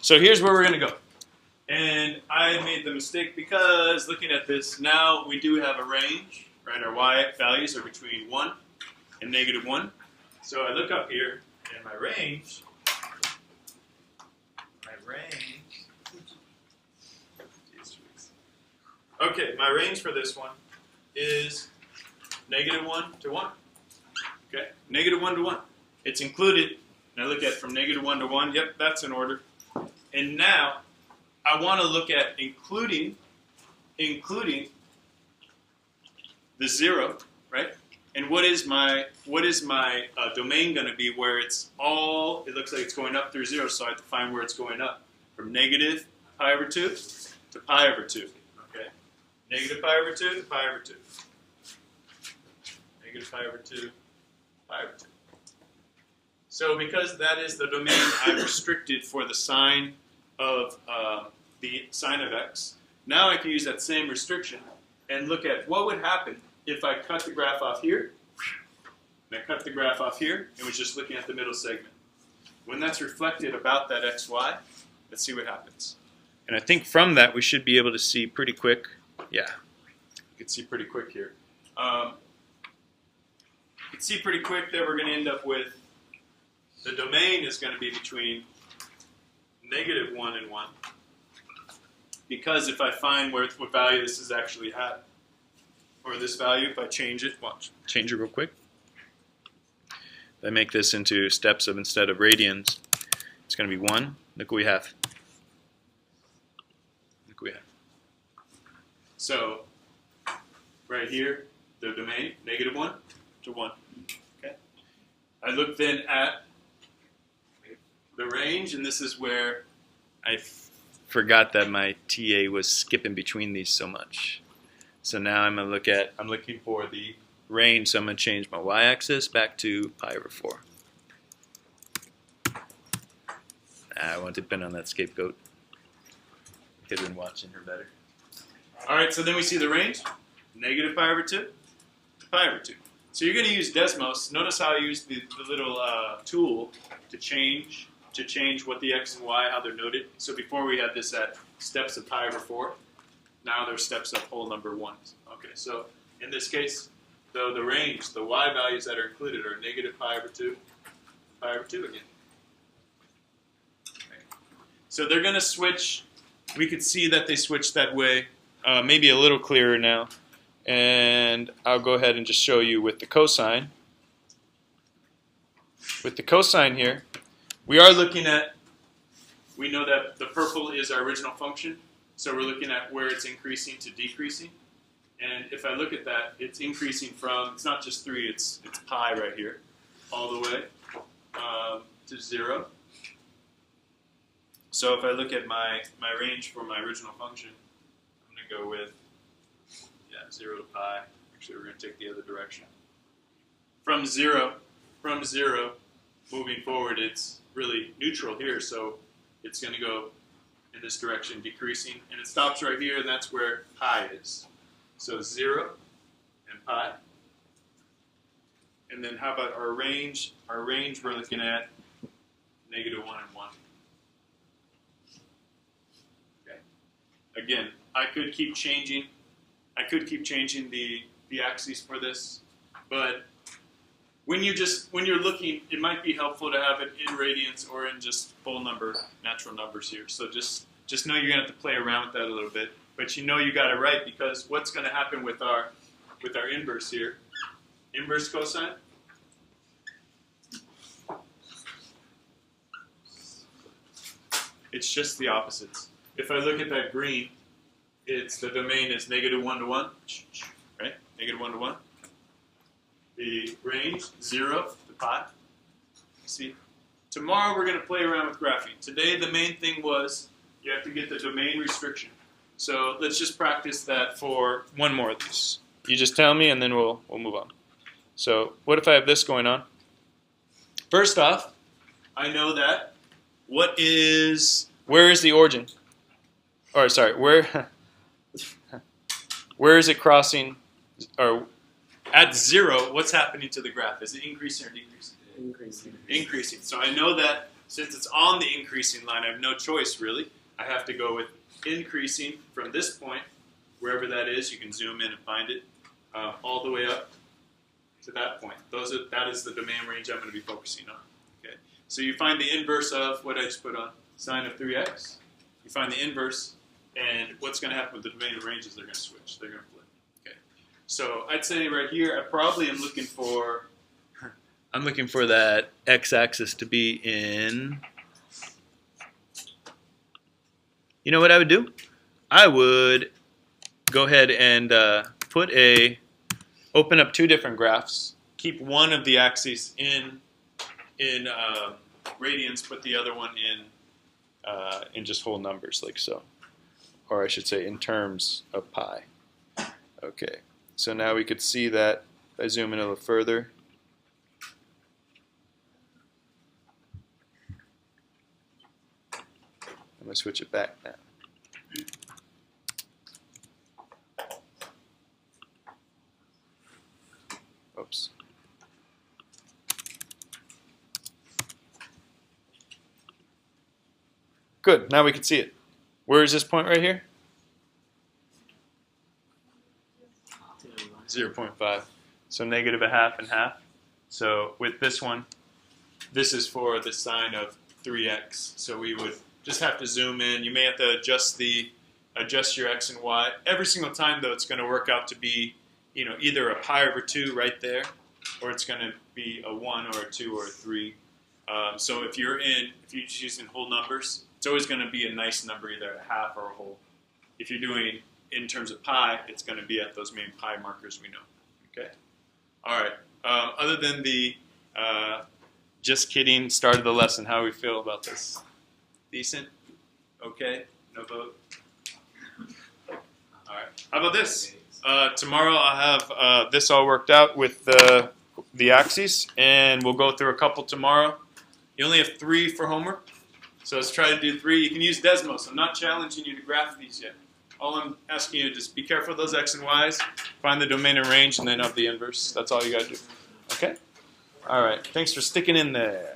So here's where we're going to go. And I made the mistake because looking at this, now we do have a range, right? Our y values are between 1 and -1. So I look up here, and my range, okay, my range for this one is -1 to 1. Okay, -1 to 1. It's included. And I look at from -1 to 1. Yep, that's in order. And now I want to look at including the 0, right? And what is my domain going to be where it's all? It looks like it's going up through 0, so I have to find where it's going up from -π/2 to π/2. Okay, -π/2 to π/2. -π/2, π/2. So because that is the domain I've restricted for the sign of x, now I can use that same restriction and look at what would happen if I cut the graph off here, and I cut the graph off here, and was just looking at the middle segment. When that's reflected about that xy, let's see what happens. And I think from that we should be able to see pretty quick. Yeah, you can see pretty quick here. You can see pretty quick that we're going to end up with the domain is going to be between -1 and 1. Because if I find what value this is actually at, or this value, if I change it, watch, change it real quick. If I make this into steps of instead of radians, it's going to be 1. Look what we have. Look what we have. So, right here, the domain, -1 to 1. Okay. I look then at the range, and this is where I forgot that my TA was skipping between these so much. So now I'm looking for the range, so I'm going to change my y-axis back to π/4. I want to depend on that scapegoat. Could have been watching her better. All right, so then we see the range, -π/2 to π/2. So you're going to use Desmos. Notice how I used the little tool to change what the x and y, how they're noted. So before we had this at steps of π/4. Now they're steps of whole number 1. Okay, so in this case, though the range, the y values that are included are -π/2, π/2 again. Okay. So they're going to switch. We could see that they switched that way. Maybe a little clearer now. And I'll go ahead and just show you with the cosine. With the cosine here, we are looking at, we know that the purple is our original function. So we're looking at where it's increasing to decreasing. And if I look at that, it's increasing from, it's not just 3, it's pi right here, all the way to 0. So if I look at my range for my original function, I'm going to go with 0 to pi. Actually, we're going to take the other direction. From 0, moving forward, it's really neutral here. So it's going to go in this direction, decreasing, and it stops right here, and that's where pi is. So 0 and pi. And then how about our range? Our range we're looking at -1 and 1. Okay. Again, I could keep changing the axes for this, but when you're looking, it might be helpful to have it in radians or in just full number, natural numbers here. So just know you're gonna have to play around with that a little bit, but you know you got it right, because what's gonna happen with our inverse here? Inverse cosine. It's just the opposites. If I look at that green, it's the domain is -1 to 1, right? -1 to 1. The range, 0 to pi. See? Tomorrow we're going to play around with graphing. Today the main thing was you have to get the domain restriction. So let's just practice that for one more of these. You just tell me and then we'll move on. So what if I have this going on? First off, I know that where is the origin? Or sorry, where is it crossing, or at 0, what's happening to the graph? Is it increasing or decreasing? Increasing. Increasing. So I know that since it's on the increasing line, I have no choice really. I have to go with increasing from this point, wherever that is. You can zoom in and find it, all the way up to that point. That is the domain range I'm going to be focusing on. Okay. So you find the inverse of what I just put on, sine of 3x. You find the inverse, and what's going to happen with the domain and ranges? They're going to switch. They're going to flip. Okay. So I'd say right here, I probably am looking for. I'm looking for that x-axis to be in. You know what I would do? I would go ahead and open up two different graphs. Keep one of the axes in radians, put the other one in just whole numbers, like so. Or I should say in terms of pi. Okay, so now we could see that if I zoom in a little further. I'm going to switch it back now. Oops. Good, now we can see it. Where is this point right here? 0.5. So negative a half and half. So with this one, this is for the sine of 3x. So we would just have to zoom in. You may have to adjust your x and y. Every single time, though, it's going to work out to be, either a pi over 2 right there, or it's going to be a 1 or a 2 or a 3. So if you're just using whole numbers, it's always going to be a nice number, either a half or a whole. If you're doing in terms of pi, it's going to be at those main pi markers we know. Okay. All right. Other than the just kidding start of the lesson, how do we feel about this? Decent? Okay? No vote? All right. How about this? Tomorrow I'll have this all worked out with the axes, and we'll go through a couple tomorrow. You only have 3 for homework, so let's try to do 3. You can use Desmos. I'm not challenging you to graph these yet. All I'm asking you to just be careful of those x and y's, find the domain and range, and then of the inverse. That's all you got to do. Okay? All right. Thanks for sticking in there.